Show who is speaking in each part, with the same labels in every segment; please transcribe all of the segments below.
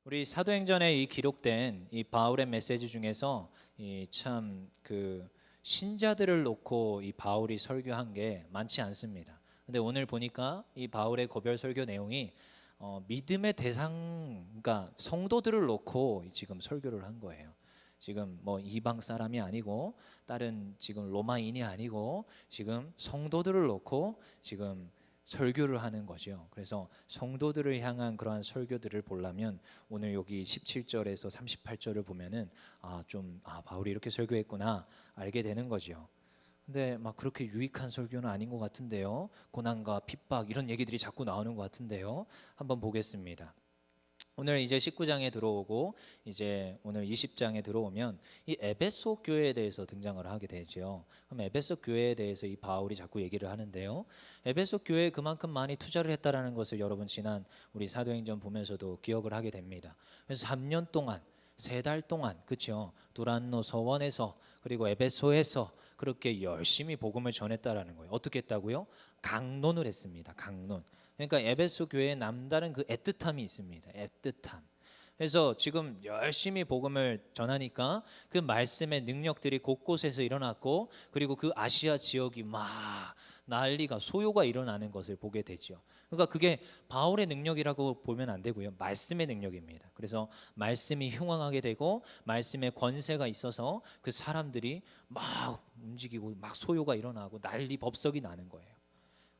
Speaker 1: 우리 사도행전에 이 기록된 이 바울의 메시지 중에서 이 참 그 신자들을 놓고 이 바울이 설교한 게 많지 않습니다. 근데 오늘 보니까 이 바울의 고별 설교 내용이 믿음의 대상, 그러니까 성도들을 놓고 지금 설교를 한 거예요. 지금 뭐 이방 사람이 아니고 다른 지금 로마인이 아니고 지금 성도들을 놓고 지금 설교를 하는 거죠. 그래서 성도들을 향한 그러한 설교들을 보려면 오늘 여기 17절에서 38절을 보면은 바울이 이렇게 설교했구나 알게 되는 거죠. 근데 막 그렇게 유익한 설교는 아닌 것 같은데요. 고난과 핍박 이런 얘기들이 자꾸 나오는 것 같은데요. 한번 보겠습니다. 오늘 이제 19장에 들어오고 이제 오늘 20장에 들어오면 이 에베소 교회에 대해서 등장을 하게 되죠. 그럼 에베소 교회에 대해서 이 바울이 자꾸 얘기를 하는데요. 에베소 교회에 그만큼 많이 투자를 했다라는 것을 여러분 지난 우리 사도행전 보면서도 기억을 하게 됩니다. 그래서 3년 동안 3달 동안 그렇죠. 두란노 서원에서 그리고 에베소에서 그렇게 열심히 복음을 전했다라는 거예요. 어떻게 했다고요? 강론을 했습니다. 강론. 그러니까 에베소 교회에 남다른 그 애틋함이 있습니다. 애틋함. 그래서 지금 열심히 복음을 전하니까 그 말씀의 능력들이 곳곳에서 일어났고 그리고 그 아시아 지역이 막 난리가 소요가 일어나는 것을 보게 되죠. 그러니까 그게 바울의 능력이라고 보면 안 되고요. 말씀의 능력입니다. 그래서 말씀이 흥왕하게 되고 말씀의 권세가 있어서 그 사람들이 막 움직이고 막 소요가 일어나고 난리 법석이 나는 거예요.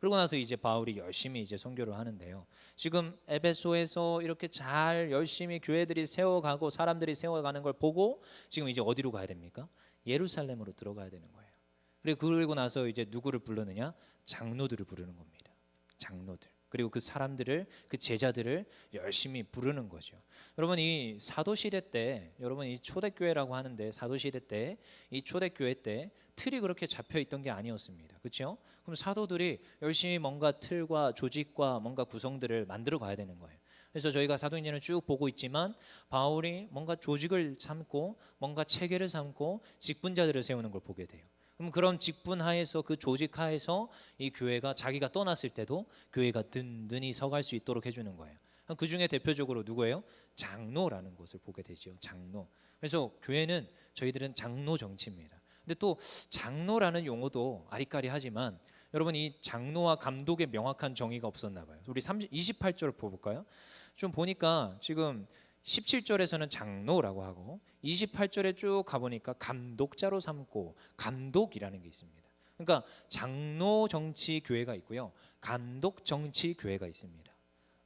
Speaker 1: 그러고 나서 이제 바울이 열심히 이제 선교를 하는데요. 지금 에베소에서 이렇게 잘 열심히 교회들이 세워가고 사람들이 세워가는 걸 보고 지금 이제 어디로 가야 됩니까? 예루살렘으로 들어가야 되는 거예요. 그리고 나서 이제 누구를 부르느냐? 장로들을 부르는 겁니다. 장로들. 그리고 그 사람들을 그 제자들을 열심히 부르는 거죠. 여러분 이 사도 시대 때 여러분 이 초대교회라고 하는데 사도 시대 때 이 초대교회 때 틀이 그렇게 잡혀 있던 게 아니었습니다. 그렇죠? 그럼 사도들이 열심히 뭔가 틀과 조직과 뭔가 구성들을 만들어 가야 되는 거예요. 그래서 저희가 사도행전을 쭉 보고 있지만 바울이 뭔가 조직을 삼고 뭔가 체계를 삼고 직분자들을 세우는 걸 보게 돼요. 그럼 그런 직분 하에서 그 조직 하에서 이 교회가 자기가 떠났을 때도 교회가 든든히 서갈 수 있도록 해주는 거예요. 그 중에 대표적으로 누구예요? 장로라는 것을 보게 되죠. 장로. 그래서 교회는 저희들은 장로 정치입니다. 근데 또 장로라는 용어도 아리까리하지만 여러분 이 장로와 감독의 명확한 정의가 없었나 봐요. 우리 28절을 볼까요? 좀 보니까 지금 17절에서는 장로라고 하고 28절에 쭉 가보니까 감독자로 삼고 감독이라는 게 있습니다. 그러니까 장로 정치 교회가 있고요. 감독 정치 교회가 있습니다.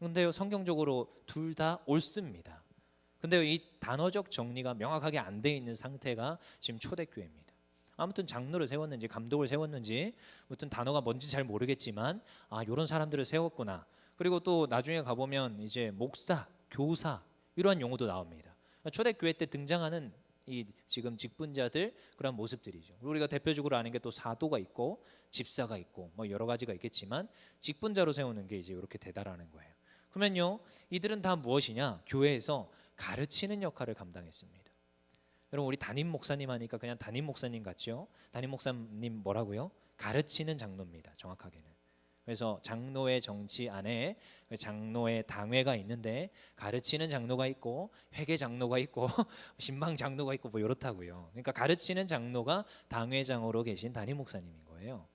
Speaker 1: 근데요 성경적으로 둘 다 옳습니다. 근데 이 단어적 정리가 명확하게 안 돼 있는 상태가 지금 초대교회입니다. 아무튼 장로를 세웠는지 감독을 세웠는지 아무튼 단어가 뭔지 잘 모르겠지만 이런 사람들을 세웠구나. 그리고 또 나중에 가보면 이제 목사, 교사 이러한 용어도 나옵니다. 초대교회 때 등장하는 이 지금 직분자들 그런 모습들이죠. 우리가 대표적으로 아는 게 또 사도가 있고 집사가 있고 뭐 여러 가지가 있겠지만 직분자로 세우는 게 이제 이렇게 되다라는 거예요. 그러면요 이들은 다 무엇이냐? 교회에서 가르치는 역할을 감당했습니다. 여러분 우리 담임 목사님 하니까 그냥 담임 목사님 같죠? 담임 목사님 뭐라고요? 가르치는 장로입니다. 정확하게는. 그래서 장로의 정치 안에 장로의 당회가 있는데 가르치는 장로가 있고 회계 장로가 있고 신방 장로가 있고 뭐 이렇다고요. 그러니까 가르치는 장로가 당회장으로 계신 담임 목사님인 거예요.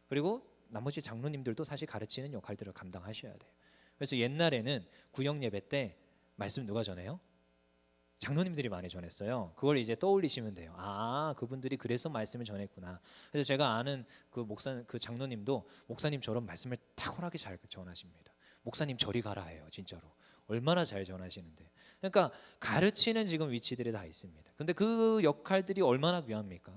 Speaker 1: 그리고 나머지 장로님들도 사실 가르치는 역할들을 감당하셔야 돼요. 그래서 옛날에는 구역 예배 때 말씀 누가 전해요? 장로님들이 많이 전했어요. 그걸 이제 떠올리시면 돼요. 그분들이 그래서 말씀을 전했구나. 그래서 제가 아는 그 장로님도 목사님처럼 말씀을 탁월하게 잘 전하십니다. 목사님 저리 가라 해요. 진짜로. 얼마나 잘 전하시는데. 그러니까 가르치는 지금 위치들이 다 있습니다. 근데 그 역할들이 얼마나 귀합니까?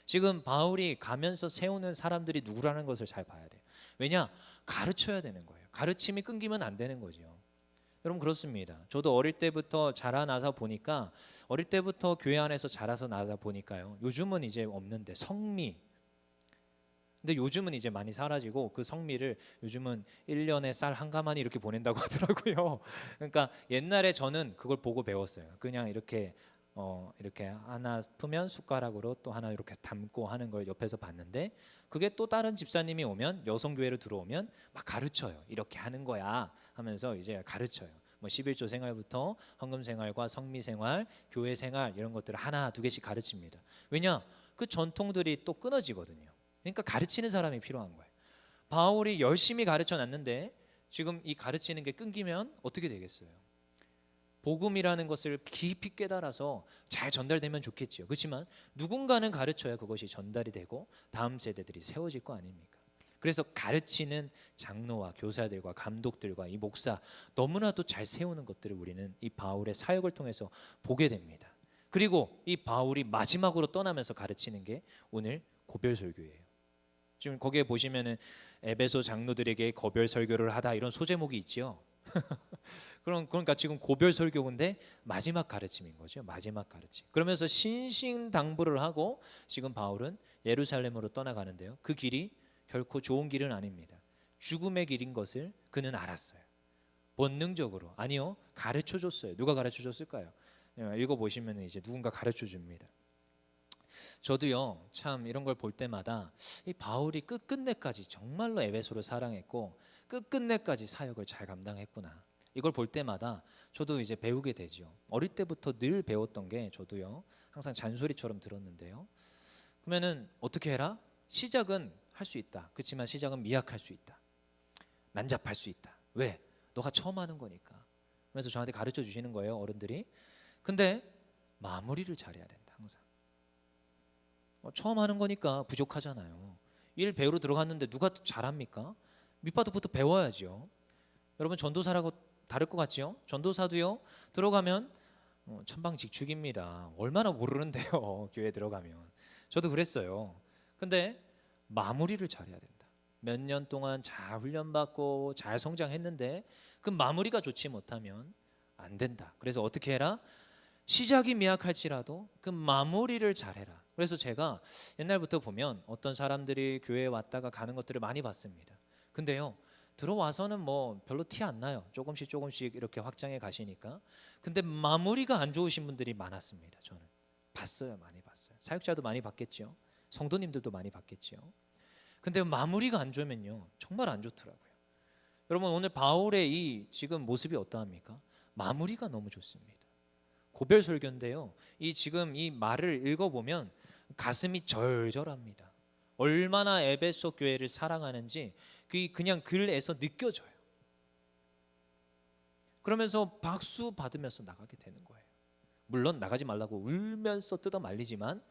Speaker 1: 지금 바울이 가면서 세우는 사람들이 누구라는 것을 잘 봐야 돼요. 왜냐? 가르쳐야 되는 거예요. 가르침이 끊기면 안 되는 거죠. 여러분 그렇습니다. 저도 어릴 때부터 자라나서 보니까 어릴 때부터 교회 안에서 자라서 나다 보니까요. 요즘은 이제 없는데 성미. 근데 요즘은 이제 많이 사라지고 그 성미를 요즘은 1년에 쌀 한 가마니 이렇게 보낸다고 하더라고요. 그러니까 옛날에 저는 그걸 보고 배웠어요. 그냥 이렇게 하나 풀면 숟가락으로 또 하나 이렇게 담고 하는 걸 옆에서 봤는데 그게 또 다른 집사님이 오면 여성교회로 들어오면 막 가르쳐요. 이렇게 하는 거야 하면서 이제 가르쳐요. 뭐 11조 생활부터 헌금 생활과 성미 생활, 교회 생활 이런 것들을 하나 두 개씩 가르칩니다. 왜냐? 그 전통들이 또 끊어지거든요. 그러니까 가르치는 사람이 필요한 거예요. 바울이 열심히 가르쳐 놨는데 지금 이 가르치는 게 끊기면 어떻게 되겠어요? 복음이라는 것을 깊이 깨달아서 잘 전달되면 좋겠지요. 그렇지만 누군가는 가르쳐야 그것이 전달이 되고 다음 세대들이 세워질 거 아닙니까? 그래서 가르치는 장로와 교사들과 감독들과 이 목사 너무나도 잘 세우는 것들을 우리는 이 바울의 사역을 통해서 보게 됩니다. 그리고 이 바울이 마지막으로 떠나면서 가르치는 게 오늘 고별 설교예요. 지금 거기에 보시면은 에베소 장로들에게 고별 설교를 하다 이런 소제목이 있지요. 그러니까 지금 고별 설교인데 마지막 가르침인 거죠. 마지막 가르침. 그러면서 신신당부를 하고 지금 바울은 예루살렘으로 떠나가는데요. 그 길이 결코 좋은 길은 아닙니다. 죽음의 길인 것을 그는 알았어요. 본능적으로. 아니요, 가르쳐 줬어요. 누가 가르쳐 줬을까요? 읽어보시면 이제 누군가 가르쳐 줍니다. 저도요, 참 이런 걸 볼 때마다 이 바울이 끝끝내까지 정말로 에베소를 사랑했고 끝끝내까지 사역을 잘 감당했구나. 이걸 볼 때마다 저도 이제 배우게 되죠. 어릴 때부터 늘 배웠던 게 저도요, 항상 잔소리처럼 들었는데요. 그러면은 어떻게 해라? 시작은 할 수 있다. 그렇지만 시작은 미약할 수 있다. 난잡할 수 있다. 왜? 너가 처음 하는 거니까. 그래서 저한테 가르쳐 주시는 거예요, 어른들이. 근데 마무리를 잘해야 된다, 항상. 처음 하는 거니까 부족하잖아요. 일 배우러 들어갔는데 누가 잘합니까? 밑바닥부터 배워야죠. 여러분 전도사라고 다를 것 같지요? 전도사도요, 들어가면 천방직축입니다. 얼마나 모르는데요, 교회 들어가면. 저도 그랬어요. 근데 마무리를 잘해야 된다. 몇 년 동안 잘 훈련받고 잘 성장했는데 그 마무리가 좋지 못하면 안 된다. 그래서 어떻게 해라? 시작이 미약할지라도 그 마무리를 잘해라. 그래서 제가 옛날부터 보면 어떤 사람들이 교회에 왔다가 가는 것들을 많이 봤습니다. 근데요, 들어와서는 뭐 별로 티 안 나요. 조금씩 이렇게 확장해 가시니까. 근데 마무리가 안 좋으신 분들이 많았습니다. 저는 봤어요. 많이 봤어요. 사역자도 많이 봤겠죠. 성도님들도 많이 봤겠죠. 근데 마무리가 안 좋으면요, 정말 안 좋더라고요. 여러분 오늘 바울의 이 지금 모습이 어떠합니까? 마무리가 너무 좋습니다. 고별 설교인데요, 이 지금 이 말을 읽어보면 가슴이 절절합니다. 얼마나 에베소 교회를 사랑하는지 그냥 글에서 느껴져요. 그러면서 박수 받으면서 나가게 되는 거예요. 물론 나가지 말라고 울면서 뜯어 말리지만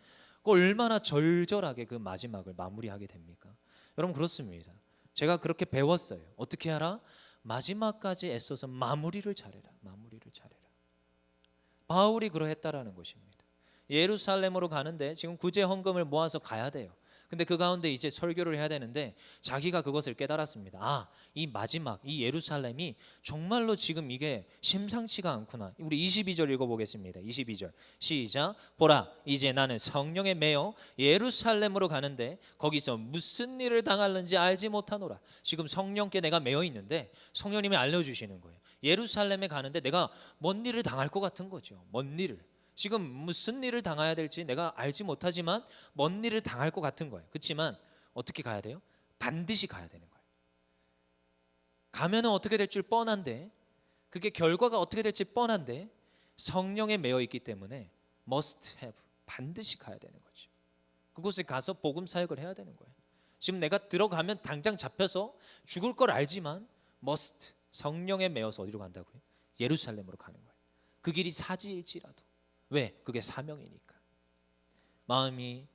Speaker 1: 그 얼마나 절절하게 그 마지막을 마무리하게 됩니까? 여러분 그렇습니다. 제가 그렇게 배웠어요. 어떻게 하라? 마지막까지 애써서 마무리를 잘해라. 마무리를 잘해라. 바울이 그러했다라는 것입니다. 예루살렘으로 가는데 지금 구제 헌금을 모아서 가야 돼요. 근데 그 가운데 이제 설교를 해야 되는데 자기가 그것을 깨달았습니다. 아, 이 마지막 이 예루살렘이 정말로 지금 이게 심상치가 않구나. 우리 22절 읽어보겠습니다. 22절 시작. 보라, 이제 나는 성령에 매여 예루살렘으로 가는데 거기서 무슨 일을 당할는지 알지 못하노라. 지금 성령께 내가 매여 있는데 성령님이 알려주시는 거예요. 예루살렘에 가는데 내가 뭔 일을 당할 것 같은 거죠. 뭔 일을. 지금 무슨 일을 당해야 될지 내가 알지 못하지만 뭔 일을 당할 것 같은 거예요. 그렇지만 어떻게 가야 돼요? 반드시 가야 되는 거예요. 가면은 어떻게 될 줄 뻔한데, 그게 결과가 어떻게 될지 뻔한데 성령에 매여 있기 때문에 must have, 반드시 가야 되는 거죠. 그곳에 가서 복음 사역을 해야 되는 거예요. 지금 내가 들어가면 당장 잡혀서 죽을 걸 알지만 must, 성령에 매여서 어디로 간다고요? 예루살렘으로 가는 거예요. 그 길이 사지일지라도. 왜? 그게 사명이니까. 마음이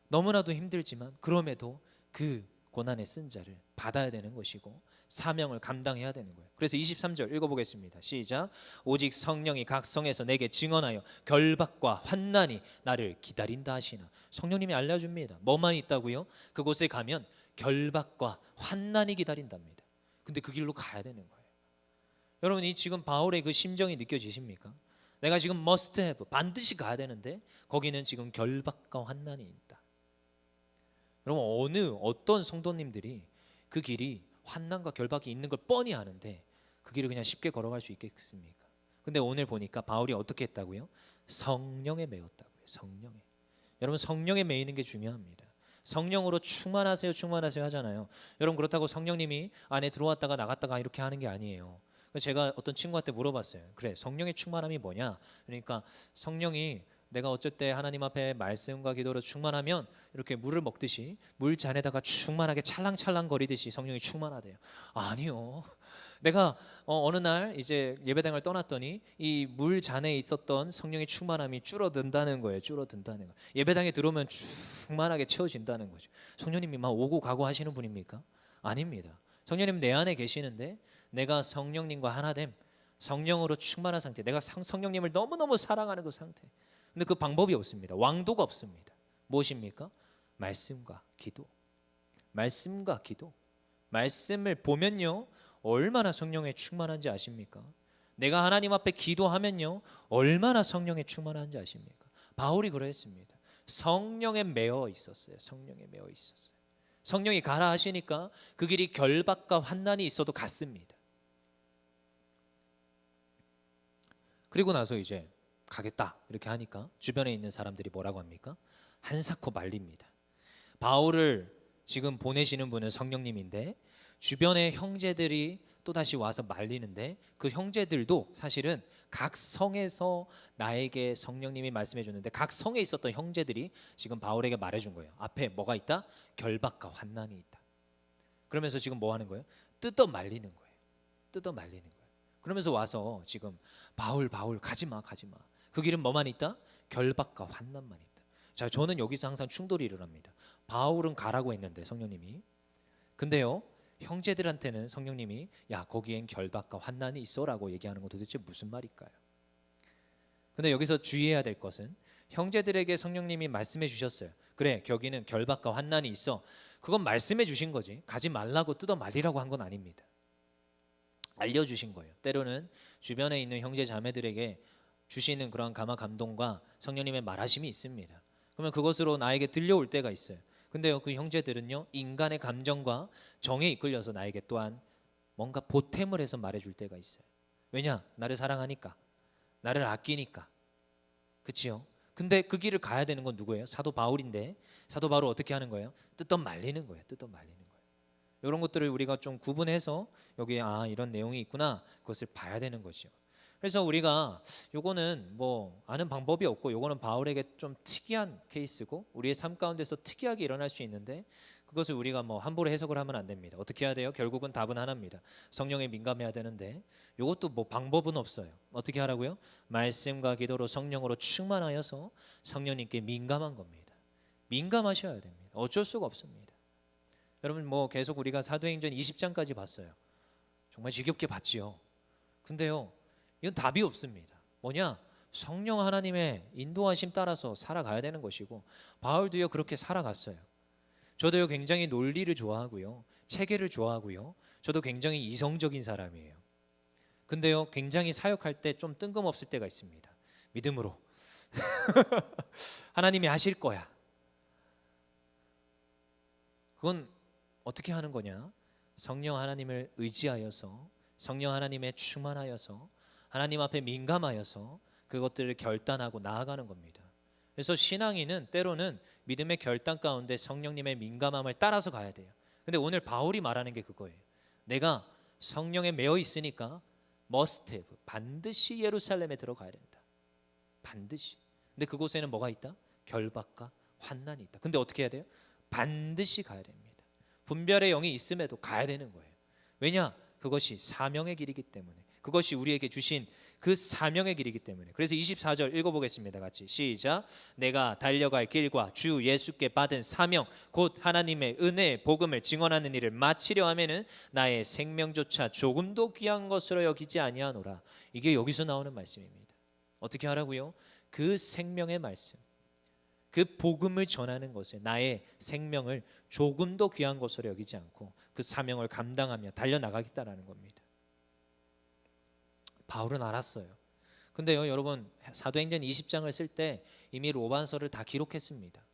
Speaker 1: 너무나도 힘들지만 그럼에도 그 고난의 쓴자를 받아야 되는 것이고 사명을 감당해야 되는 거예요. 그래서 23절 읽어보겠습니다. 시작. 오직 성령이 각 성에서 내게 증언하여 결박과 환난이 나를 기다린다 하시나. 성령님이 알려줍니다. 뭐만 있다고요? 그곳에 가면 결박과 환난이 기다린답니다. 근데 그 길로 가야 되는 거예요. 여러분 이 지금 바울의 그 심정이 느껴지십니까? 내가 지금 must have, 반드시 가야 되는데 거기는 지금 결박과 환난이 있다. 여러분 어떤 성도님들이 그 길이 환난과 결박이 있는 걸 뻔히 아는데 그 길을 그냥 쉽게 걸어갈 수 있겠습니까? 근데 오늘 보니까 바울이 어떻게 했다고요? 성령에 매였다고요. 성령에. 여러분 성령에 매이는 게 중요합니다. 성령으로 충만하세요 하잖아요. 여러분 그렇다고 성령님이 안에 들어왔다가 나갔다가 이렇게 하는 게 아니에요. 그래서 제가 어떤 친구한테 물어봤어요. 그래, 성령의 충만함이 뭐냐? 그러니까 성령이 내가 어쩔 때 하나님 앞에 말씀과 기도로 충만하면 이렇게 물을 먹듯이 물 잔에다가 충만하게 찰랑찰랑 거리듯이 성령이 충만하대요. 아니요. 내가 어느 날 이제 예배당을 떠났더니 이 물 잔에 있었던 성령의 충만함이 줄어든다는 거예요. 줄어든다는 거. 예배당에 들어오면 충만하게 채워진다는 거죠. 성령님이 막 오고 가고 하시는 분입니까? 아닙니다. 성령님 내 안에 계시는데 내가 성령님과 하나됨, 성령으로 충만한 상태, 내가 성령님을 너무너무 사랑하는 그 상태. 근데 그 방법이 없습니다. 왕도가 없습니다. 무엇입니까? 말씀과 기도. 말씀과 기도. 말씀을 보면요, 얼마나 성령에 충만한지 아십니까? 내가 하나님 앞에 기도하면요, 얼마나 성령에 충만한지 아십니까? 바울이 그러했습니다. 성령에 매어 있었어요. 성령에 매어 있었어요. 성령이 가라 하시니까 그 길이 결박과 환난이 있어도 갔습니다. 그리고 나서 이제 가겠다 이렇게 하니까 주변에 있는 사람들이 뭐라고 합니까? 한사코 말립니다. 바울을 지금 보내시는 분은 성령님인데 주변의 형제들이 또 다시 와서 말리는데 그 형제들도 사실은 각 성에서 나에게 성령님이 말씀해 줬는데 각 성에 있었던 형제들이 지금 바울에게 말해 준 거예요. 앞에 뭐가 있다? 결박과 환난이 있다. 그러면서 지금 뭐 하는 거예요? 뜯어 말리는 거예요. 뜯어 말리는 거예요. 그러면서 와서 지금 바울 가지마. 그 길은 뭐만 있다? 결박과 환난만 있다. 자, 저는 여기서 항상 충돌이 일어납니다. 바울은 가라고 했는데 성령님이, 근데요 형제들한테는 성령님이 야 거기엔 결박과 환난이 있어라고 얘기하는 건 도대체 무슨 말일까요? 근데 여기서 주의해야 될 것은 형제들에게 성령님이 말씀해 주셨어요. 그래 거기는 결박과 환난이 있어. 그건 말씀해 주신 거지 가지 말라고 뜯어 말리라고 한 건 아닙니다. 알려주신 거예요. 때로는 주변에 있는 형제 자매들에게 주시는 그런 감화 감동과 성령님의 말하심이 있습니다. 그러면 그것으로 나에게 들려올 때가 있어요. 근데요 그 형제들은요 인간의 감정과 정에 이끌려서 나에게 또한 뭔가 보탬을 해서 말해줄 때가 있어요. 왜냐? 나를 사랑하니까, 나를 아끼니까, 그치요? 근데 그 길을 가야 되는 건 누구예요? 사도 바울인데 사도 바울 어떻게 하는 거예요? 뜯어 말리는 거예요. 뜯어 말리는 거예요. 이런 것들을 우리가 좀 구분해서 여기에 이런 내용이 있구나 그것을 봐야 되는 거죠. 그래서 우리가 요거는 뭐 아는 방법이 없고 요거는 바울에게 좀 특이한 케이스고 우리의 삶 가운데서 특이하게 일어날 수 있는데 그것을 우리가 뭐 함부로 해석을 하면 안 됩니다. 어떻게 해야 돼요? 결국은 답은 하나입니다. 성령에 민감해야 되는데 요것도 뭐 방법은 없어요. 어떻게 하라고요? 말씀과 기도로 성령으로 충만하여서 성령님께 민감한 겁니다. 민감하셔야 됩니다. 어쩔 수가 없습니다. 여러분 뭐 계속 우리가 사도행전 20장까지 봤어요. 정말 지겹게 봤지요. 근데요 이건 답이 없습니다. 뭐냐? 성령 하나님의 인도하심 따라서 살아가야 되는 것이고 바울도요 그렇게 살아갔어요. 저도요 굉장히 논리를 좋아하고요 체계를 좋아하고요 저도 굉장히 이성적인 사람이에요. 근데요 굉장히 사역할 때 좀 뜬금없을 때가 있습니다. 믿음으로 하나님이 하실 거야. 그건 어떻게 하는 거냐? 성령 하나님을 의지하여서 성령 하나님에 충만하여서 하나님 앞에 민감하여서 그것들을 결단하고 나아가는 겁니다. 그래서 신앙인은 때로는 믿음의 결단 가운데 성령님의 민감함을 따라서 가야 돼요. 근데 오늘 바울이 말하는 게 그거예요. 내가 성령에 매어 있으니까 must have, 반드시 예루살렘에 들어가야 된다. 반드시. 근데 그곳에는 뭐가 있다? 결박과 환난이 있다. 근데 어떻게 해야 돼요? 반드시 가야 됩니다. 분별의 영이 있음에도 가야 되는 거예요. 왜냐? 그것이 사명의 길이기 때문에, 그것이 우리에게 주신 그 사명의 길이기 때문에. 그래서 24절 읽어보겠습니다. 같이 시작. 내가 달려갈 길과 주 예수께 받은 사명 곧 하나님의 은혜의 복음을 증언하는 일을 마치려 하면은 나의 생명조차 조금도 귀한 것으로 여기지 아니하노라. 이게 여기서 나오는 말씀입니다. 어떻게 하라고요? 그 생명의 말씀, 그 복음을 전하는 것에 나의 생명을 조금도 귀한 것으로 여기지 않고 그 사명을 감당하며 달려나가겠다라는 겁니다. 바울은 알았어요. 근데요 여러분 사도행전 20장을 쓸 때 이미 로마서를 다 기록했습니다.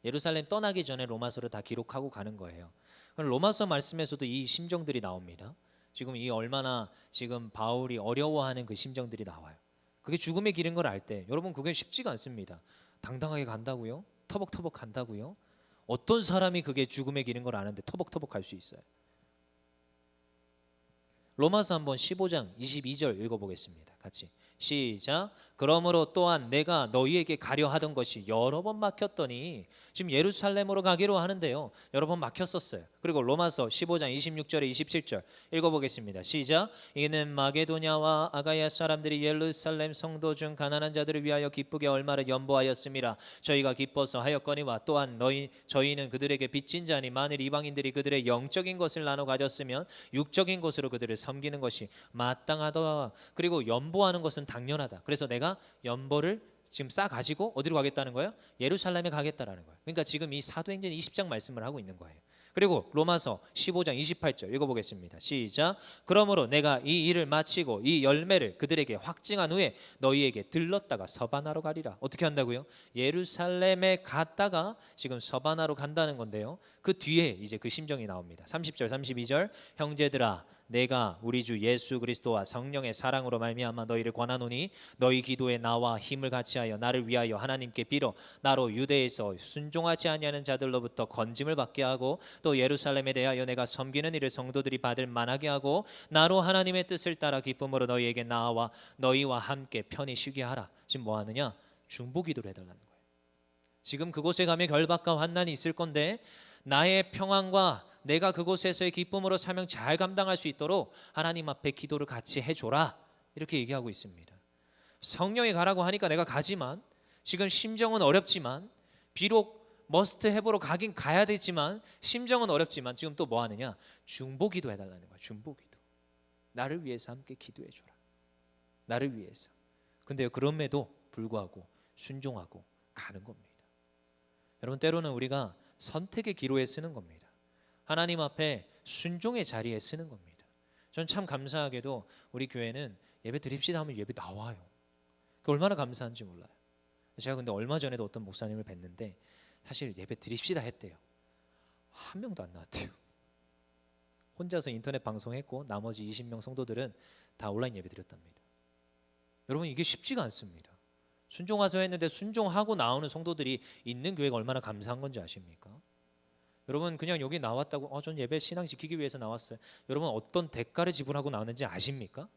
Speaker 1: 예루살렘 떠나기 전에 로마서를 다 기록하고 가는 거예요. 로마서 말씀에서도 이 심정들이 나옵니다. 지금 이 얼마나 지금 바울이 어려워하는 그 심정들이 나와요. 그게 죽음의 길인 걸 알 때 여러분 그게 쉽지가 않습니다. 당당하게 간다고요? 터벅터벅 간다고요? 어떤 사람이 그게 죽음의 길인 걸 아는데 터벅터벅 갈 수 있어요? 로마서 한번 15장 22절 읽어보겠습니다. 같이 시작. 그러므로 또한 내가 너희에게 가려 하던 것이 여러 번 막혔더니, 지금 예루살렘으로 가기로 하는데요, 여러 번 막혔었어요. 그리고 로마서 15장 26절에 27절 읽어보겠습니다. 시작. 이는 마게도냐와 아가야 사람들이 예루살렘 성도 중 가난한 자들을 위하여 기쁘게 얼마를 연보하였음이라. 저희가 기뻐서 하였거니와 또한 저희는 그들에게 빚진 자니 만일 이방인들이 그들의 영적인 것을 나눠 가졌으면 육적인 것으로 그들을 섬기는 것이 마땅하다. 그리고 연보하는 것은 당연하다. 그래서 내가 연보를 지금 싸 가지고 어디로 가겠다는 거예요? 예루살렘에 가겠다라는 거예요. 그러니까 지금 이 사도행전 20장 말씀을 하고 있는 거예요. 그리고 로마서 15장 28절 읽어보겠습니다. 시작. 그러므로 내가 이 일을 마치고 이 열매를 그들에게 확증한 후에 너희에게 들렀다가 서바나로 가리라. 어떻게 한다고요? 예루살렘에 갔다가 지금 서바나로 간다는 건데요, 그 뒤에 이제 그 심정이 나옵니다. 30절 32절 형제들아, 내가 우리 주 예수 그리스도와 성령의 사랑으로 말미암아 너희를 권하노니 너희 기도에 나와 힘을 같이하여 나를 위하여 하나님께 빌어 나로 유대에서 순종하지 아니하는 자들로부터 건짐을 받게 하고 또 예루살렘에 대하여 내가 섬기는 일을 성도들이 받을 만하게 하고 나로 하나님의 뜻을 따라 기쁨으로 너희에게 나와 너희와 함께 편히 쉬게 하라. 지금 뭐 하느냐? 중보기도를 해달라는 거예요. 지금 그곳에 가면 결박과 환난이 있을 건데 나의 평안과 내가 그곳에서의 기쁨으로 사명 잘 감당할 수 있도록 하나님 앞에 기도를 같이 해줘라, 이렇게 얘기하고 있습니다. 성령이 가라고 하니까 내가 가지만 지금 심정은 어렵지만, 비록 머스트 해보러 가긴 가야 되지만 심정은 어렵지만 지금 또 뭐 하느냐? 중보기도 해달라는 거야. 중보기도. 나를 위해서 함께 기도해줘라. 나를 위해서. 근데요, 그럼에도 불구하고 순종하고 가는 겁니다. 여러분, 때로는 우리가 선택의 기로에 쓰는 겁니다. 하나님 앞에 순종의 자리에 쓰는 겁니다. 전 참 감사하게도 우리 교회는 예배 드립시다 하면 예배 나와요. 그 얼마나 감사한지 몰라요. 제가 근데 얼마 전에도 어떤 목사님을 뵀는데 사실 예배 드립시다 했대요. 한 명도 안 나왔대요. 혼자서 인터넷 방송했고 나머지 20명 성도들은 다 온라인 예배 드렸답니다. 여러분, 이게 쉽지가 않습니다. 순종하서 했는데 순종하고 나오는 성도들이 있는 교회가 얼마나 감사한 건지 아십니까? 여러분, 그냥 여기 나왔다고 전 예배 신앙 지키기 위해서 나왔어요. 여러분, 어떤 대가를 지불하고 나오는지 아십니까?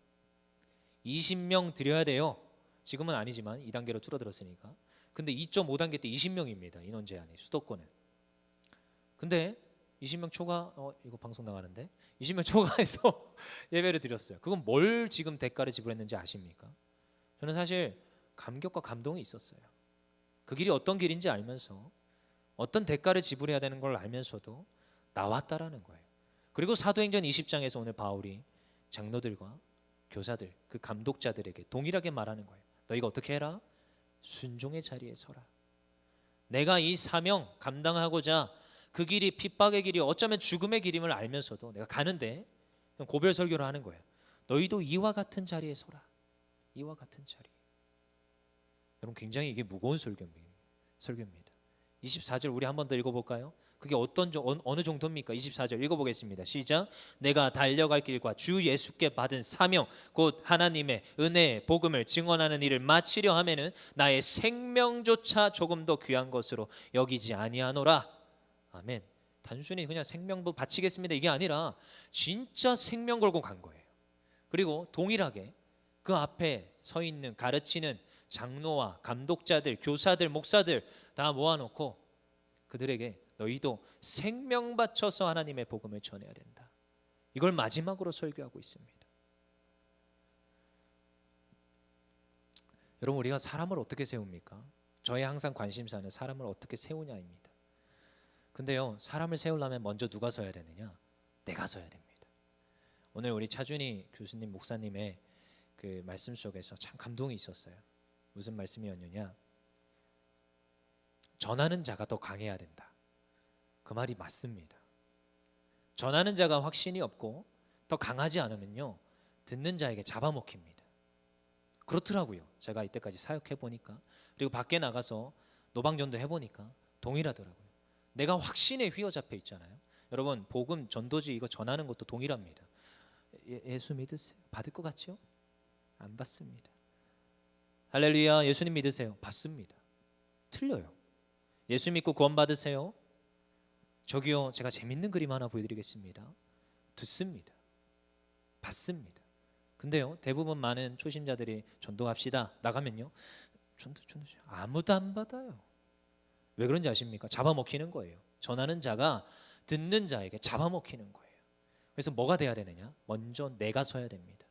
Speaker 1: 20명 드려야 돼요. 지금은 아니지만 2단계로 줄어들었으니까. 근데 2.5단계 때 20명입니다. 인원 제한이, 수도권은. 근데 20명 초과, 이거 방송 나가는데 20명 초과해서 예배를 드렸어요. 그건 뭘 지금 대가를 지불했는지 아십니까? 저는 사실 감격과 감동이 있었어요. 그 길이 어떤 길인지 알면서, 어떤 대가를 지불해야 되는 걸 알면서도 나왔다라는 거예요. 그리고 사도행전 20장에서 오늘 바울이 장로들과 교사들, 그 감독자들에게 동일하게 말하는 거예요. 너희가 어떻게 해라? 순종의 자리에 서라. 내가 이 사명 감당하고자 그 길이 핍박의 길이 어쩌면 죽음의 길임을 알면서도 내가 가는데 고별 설교를 하는 거예요. 너희도 이와 같은 자리에 서라. 이와 같은 자리. 여러분, 굉장히 이게 무거운 설교입니다. 24절 우리 한 번 더 읽어볼까요? 그게 어느 정도입니까? 24절 읽어보겠습니다. 시작. 내가 달려갈 길과 주 예수께 받은 사명 곧 하나님의 은혜의 복음을 증언하는 일을 마치려 하면은 나의 생명조차 조금 더 귀한 것으로 여기지 아니하노라. 아멘. 단순히 그냥 생명도 바치겠습니다 이게 아니라 진짜 생명 걸고 간 거예요. 그리고 동일하게 그 앞에 서 있는 가르치는 장로와 감독자들, 교사들, 목사들 다 모아놓고 그들에게 너희도 생명 바쳐서 하나님의 복음을 전해야 된다. 이걸 마지막으로 설교하고 있습니다. 여러분, 우리가 사람을 어떻게 세웁니까? 저의 항상 관심사는 사람을 어떻게 세우냐입니다. 근데요, 사람을 세우려면 먼저 누가 서야 되느냐? 내가 서야 됩니다. 오늘 우리 차준희 교수님, 목사님의 그 말씀 속에서 참 감동이 있었어요. 무슨 말씀이었느냐? 전하는 자가 더 강해야 된다. 그 말이 맞습니다. 전하는 자가 확신이 없고 더 강하지 않으면요, 듣는 자에게 잡아먹힙니다. 그렇더라고요. 제가 이때까지 사역해 보니까, 그리고 밖에 나가서 노방전도 해보니까 동일하더라고요. 내가 확신에 휘어잡혀 있잖아요. 여러분, 복음 전도지 이거 전하는 것도 동일합니다. 예수 믿으세요? 받을 것 같죠? 안 받습니다. 할렐루야, 예수님 믿으세요? 받습니다. 틀려요. 예수 믿고 구원 받으세요? 저기요, 제가 재밌는 그림 하나 보여드리겠습니다. 듣습니다. 받습니다. 근데요, 대부분 많은 초신자들이 전도합시다 나가면요, 전도 아무도 안 받아요. 왜 그런지 아십니까? 잡아먹히는 거예요. 전하는 자가 듣는 자에게 잡아먹히는 거예요. 그래서 뭐가 돼야 되느냐? 먼저 내가 서야 됩니다.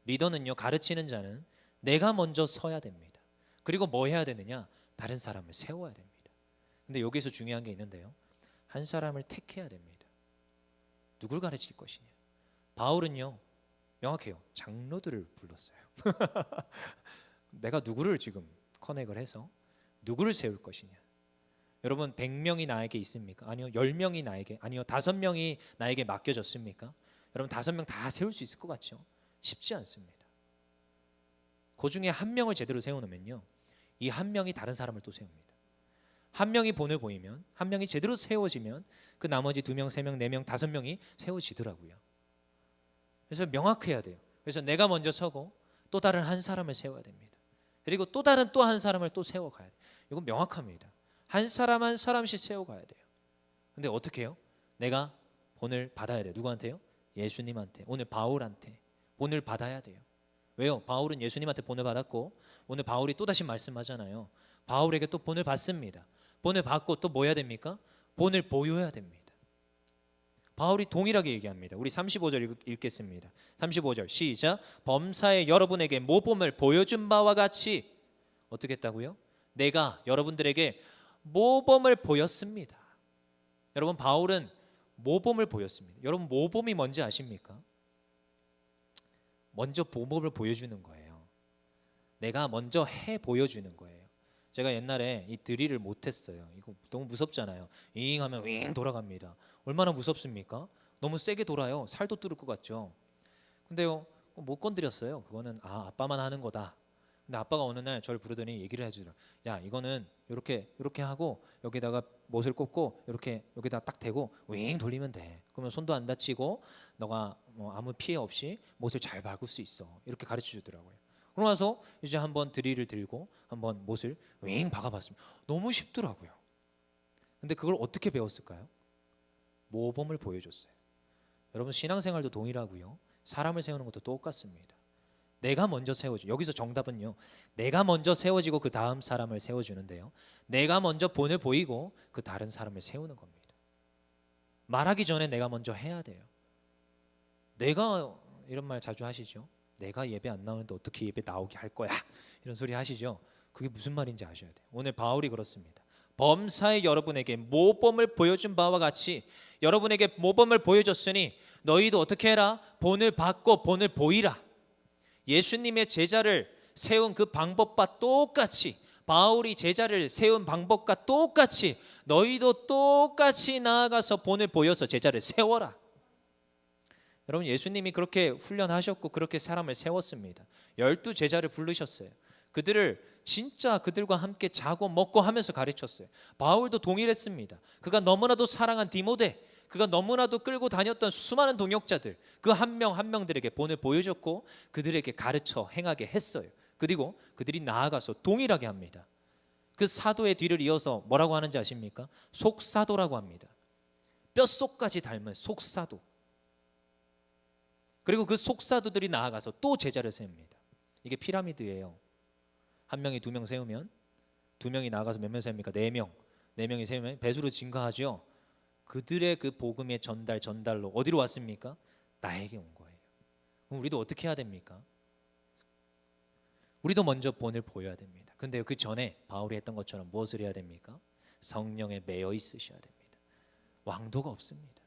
Speaker 1: 리더는요, 가르치는 자는 내가 먼저 서야 됩니다. 그리고 뭐 해야 되느냐? 다른 사람을 세워야 됩니다. 근데 여기서 중요한 게 있는데요, 한 사람을 택해야 됩니다. 누굴 가르칠 것이냐? 바울은요, 명확해요. 장로들을 불렀어요. 내가 누구를 지금 커넥을 해서 누구를 세울 것이냐? 여러분, 100명이 나에게 있습니까? 아니요. 10명이 나에게, 아니요. 5명이 나에게 맡겨졌습니까? 여러분, 5명 다 세울 수 있을 것 같죠? 쉽지 않습니다. 그 중에 한 명을 제대로 세워놓으면요, 이 한 명이 다른 사람을 또 세웁니다. 한 명이 본을 보이면, 한 명이 제대로 세워지면 그 나머지 2명, 3명, 4명, 5명이 세워지더라고요. 그래서 명확해야 돼요. 그래서 내가 먼저 서고 또 다른 한 사람을 세워야 됩니다. 그리고 또 다른 또 한 사람을 또 세워가야 돼요. 이건 명확합니다. 한 사람 한 사람씩 세워가야 돼요. 근데 어떻게 해요? 내가 본을 받아야 돼요. 누구한테요? 예수님한테. 오늘 바울한테 본을 받아야 돼요. 왜요? 바울은 예수님한테 본을 받았고, 오늘 바울이 또다시 말씀하잖아요. 바울에게 또 본을 받습니다. 본을 받고 또 뭐 해야 됩니까? 본을 보여야 됩니다. 바울이 동일하게 얘기합니다. 우리 35절 읽겠습니다. 35절 시작. 범사에 여러분에게 모범을 보여준 바와 같이 어떻게 했다고요? 내가 여러분들에게 모범을 보였습니다. 여러분, 바울은 모범을 보였습니다. 여러분, 모범이 뭔지 아십니까? 먼저 모범을 보여주는 거예요. 내가 먼저 해 보여주는 거예요. 제가 옛날에 이 드릴을 못했어요. 이거 너무 무섭잖아요. 윙 하면 윙 돌아갑니다. 얼마나 무섭습니까? 너무 세게 돌아요. 살도 뚫을 것 같죠. 근데요, 못 건드렸어요. 그거는 아빠만 하는 거다. 근데 아빠가 어느 날 저를 부르더니 얘기를 해주더라. 야, 이거는 이렇게 하고 여기다가 못을 꽂고 이렇게 여기다 딱 대고 윙 돌리면 돼. 그러면 손도 안 다치고 너가 뭐 아무 피해 없이 못을 잘 밟을 수 있어. 이렇게 가르쳐 주더라고요. 그러고 나서 이제 한번 드릴을 들고 한번 못을 윙 박아봤습니다. 너무 쉽더라고요. 근데 그걸 어떻게 배웠을까요? 모범을 보여줬어요. 여러분, 신앙생활도 동일하고요. 사람을 세우는 것도 똑같습니다. 내가 먼저 세워줘. 여기서 정답은요, 내가 먼저 세워지고 그 다음 사람을 세워주는데요, 내가 먼저 본을 보이고 그 다른 사람을 세우는 겁니다. 말하기 전에 내가 먼저 해야 돼요. 내가, 이런 말 자주 하시죠? 내가 예배 안 나오는데 어떻게 예배 나오게 할 거야? 이런 소리 하시죠? 그게 무슨 말인지 아셔야 돼요. 오늘 바울이 그렇습니다. 범사에 여러분에게 모범을 보여준 바와 같이 여러분에게 모범을 보여줬으니 너희도 어떻게 해라? 본을 받고 본을 보이라. 예수님의 제자를 세운 그 방법과 똑같이, 바울이 제자를 세운 방법과 똑같이 너희도 똑같이 나아가서 본을 보여서 제자를 세워라. 여러분, 예수님이 그렇게 훈련하셨고 그렇게 사람을 세웠습니다. 12 제자를 부르셨어요. 그들을 진짜 그들과 함께 자고 먹고 하면서 가르쳤어요. 바울도 동일했습니다. 그가 너무나도 사랑한 디모데, 그가 너무나도 끌고 다녔던 수많은 동역자들, 그 한 명 한 명들에게 본을 보여줬고 그들에게 가르쳐 행하게 했어요. 그리고 그들이 나아가서 동일하게 합니다. 그 사도의 뒤를 이어서 뭐라고 하는지 아십니까? 속사도라고 합니다. 뼛속까지 닮은 속사도. 그리고 그 속사도들이 나아가서 또 제자를 세웁니다. 이게 피라미드예요. 한 명이 2명 세우면 2명이 나아가서 몇 명 세웁니까? 4명. 4명이 세우면 배수로 증가하죠. 그들의 그 복음의 전달로 어디로 왔습니까? 나에게 온 거예요. 그럼 우리도 어떻게 해야 됩니까? 우리도 먼저 본을 보여야 됩니다. 근데 그 전에 바울이 했던 것처럼 무엇을 해야 됩니까? 성령에 매여 있으셔야 됩니다. 왕도가 없습니다.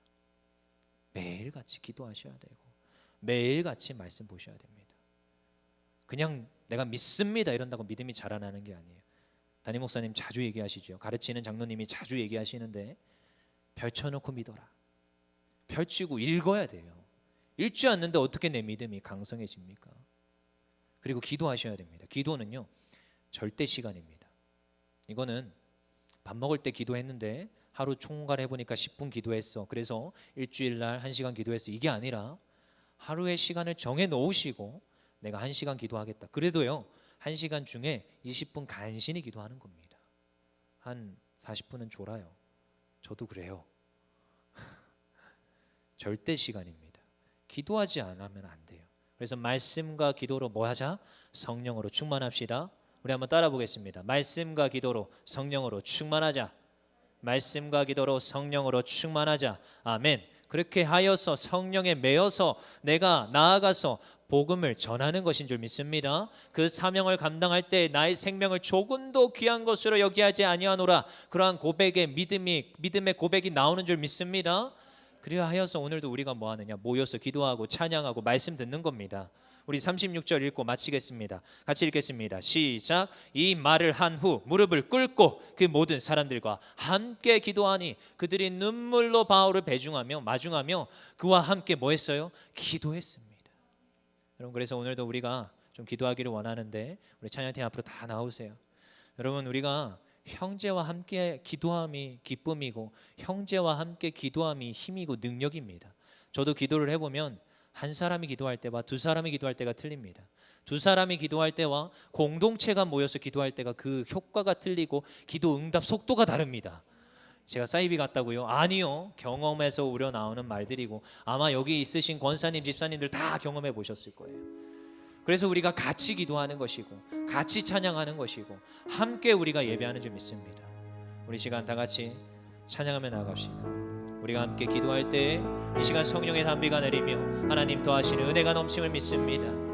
Speaker 1: 매일같이 기도하셔야 되고 매일같이 말씀 보셔야 됩니다. 그냥 내가 믿습니다 이런다고 믿음이 자라나는 게 아니에요. 담임 목사님 자주 얘기하시죠. 가르치는 장로님이 자주 얘기하시는데 펼쳐놓고 믿어라. 펼치고 읽어야 돼요. 읽지 않는데 어떻게 내 믿음이 강성해집니까? 그리고 기도하셔야 됩니다. 기도는요, 절대 시간입니다. 이거는 밥 먹을 때 기도했는데 하루 총괄 해보니까 10분 기도했어. 그래서 일주일날 1시간 기도했어. 이게 아니라 하루의 시간을 정해 놓으시고 내가 1시간 기도하겠다. 그래도요, 1시간 중에 20분 간신히 기도하는 겁니다. 한 40분은 졸아요. 저도 그래요. 절대 시간입니다. 기도하지 않으면 안 돼요. 그래서 말씀과 기도로 뭐 하자? 성령으로 충만합시다. 우리 한번 따라 보겠습니다. 말씀과 기도로 성령으로 충만하자. 말씀과 기도로 성령으로 충만하자. 아멘. 그렇게 하여서 성령에 매여서 내가 나아가서 복음을 전하는 것인 줄 믿습니다. 그 사명을 감당할 때 나의 생명을 조금도 귀한 것으로 여기하지 아니하노라. 그러한 고백의 믿음의 고백이 나오는 줄 믿습니다. 그리하 하여서 오늘도 우리가 뭐 하느냐? 모여서 기도하고 찬양하고 말씀 듣는 겁니다. 우리 36절 읽고 마치겠습니다. 같이 읽겠습니다. 시작. 이 말을 한 후 무릎을 꿇고 그 모든 사람들과 함께 기도하니 그들이 눈물로 바울을 마중하며 그와 함께 뭐 했어요? 기도했습니다. 여러분, 그래서 오늘도 우리가 좀 기도하기를 원하는데 우리 찬양팀 앞으로 다 나오세요. 여러분, 우리가 형제와 함께 기도함이 기쁨이고 형제와 함께 기도함이 힘이고 능력입니다. 저도 기도를 해보면 한 사람이 기도할 때와 두 사람이 기도할 때가 틀립니다. 두 사람이 기도할 때와 공동체가 모여서 기도할 때가 그 효과가 틀리고 기도 응답 속도가 다릅니다. 제가 사이비 같다고요? 아니요. 경험에서 우러나오는 말들이고 아마 여기 있으신 권사님, 집사님들 다 경험해 보셨을 거예요. 그래서 우리가 같이 기도하는 것이고 같이 찬양하는 것이고 함께 우리가 예배하는 줄 믿습니다. 우리 시간 다 같이 찬양하며 나아갑시다. 우리가 함께 기도할 때 이 시간 성령의 단비가 내리며 하나님 더하시는 은혜가 넘침을 믿습니다.